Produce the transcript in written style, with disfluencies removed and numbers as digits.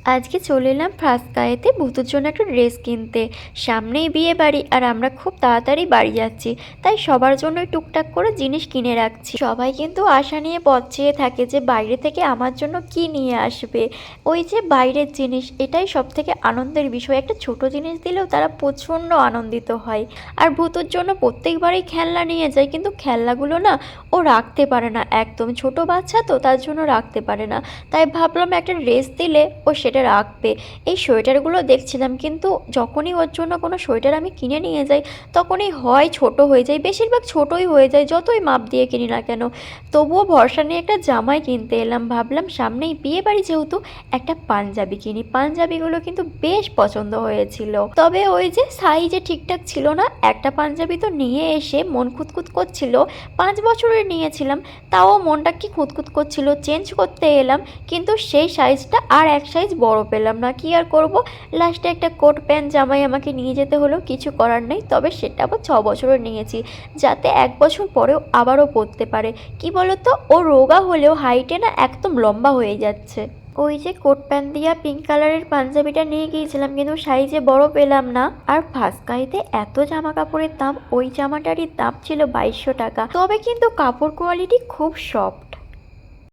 আজকে চলে এলাম ফার্স্টক্রাইতে ভূতুর জন্য একটা ড্রেস কিনতে। সামনেই বিয়ে বাড়ি আর আমরা খুব তাড়াতাড়ি বাড়ি যাচ্ছি, তাই সবার জন্যই টুকটাক করে জিনিস কিনে রাখছি। সবাই কিন্তু আশা নিয়ে পথ চেয়ে থাকে যে বাইরে থেকে আমার জন্য কি নিয়ে আসবে। ওই যে বাইরের জিনিস, এটাই সব থেকে আনন্দের বিষয়। একটা ছোট জিনিস দিলেও তারা প্রচণ্ড আনন্দিত হয়। আর ভূতুর জন্য প্রত্যেকবারই খেলনা নিয়ে যায়, কিন্তু খেলনাগুলো না ও রাখতে পারে না, একদম ছোট বাচ্চা তো তার জন্য রাখতে পারে না। তাই ভাবলাম একটা ড্রেস দিলে ও সেটা রাখবে। এই সোয়েটারগুলো দেখছিলাম, কিন্তু যখনই ওর জন্য কোনো সোয়েটার আমি কিনে নিয়ে যাই তখনই হয় ছোট হয়ে যায়, বেশিরভাগ ছোটই হয়ে যায় যতই মাপ দিয়ে কিনি না কেন। তবুও ভরসা নিয়ে একটা জামাই কিনতে এলাম। ভাবলাম সামনেই বিয়ে বাড়ি যেহেতু একটা পাঞ্জাবি কিনি। পাঞ্জাবিগুলো কিন্তু বেশ পছন্দ হয়েছিল, তবে ওই যে সাইজে ঠিকঠাক ছিল না। একটা পাঞ্জাবি তো নিয়ে এসে মন খুঁতখুত করছিল, 5 বছরের নিয়েছিলাম, তাও মনটা কি খুঁতখুত করছিল। চেঞ্জ করতে এলাম, কিন্তু সেই সাইজটা আর এক সাইজ বড় পেলাম না। কি আর করব, লাস্টে একটা কোট প্যান্ট জামাই আমাকে নিয়ে যেতে হলো, কিছু করার নেই। তবে সেটা আবার 6 বছরের নিয়েছি, যাতে 1 বছর পরেও আবারও পরতে পারে। কি বলতো, ও রোগা হলেও হাইটে না একদম লম্বা হয়ে যাচ্ছে। ওই যে কোট প্যান্ট দিয়া পিঙ্ক কালারের পাঞ্জাবিটা নিয়ে গিয়েছিলাম, কিন্তু সাইজে বড় পেলাম না। আর ফার্স্টক্রাইতে এত জামা কাপড়ের দাম, ওই জামাটারই দাম ছিল 2200 টাকা। তবে কিন্তু কাপড় কোয়ালিটি খুব সফট।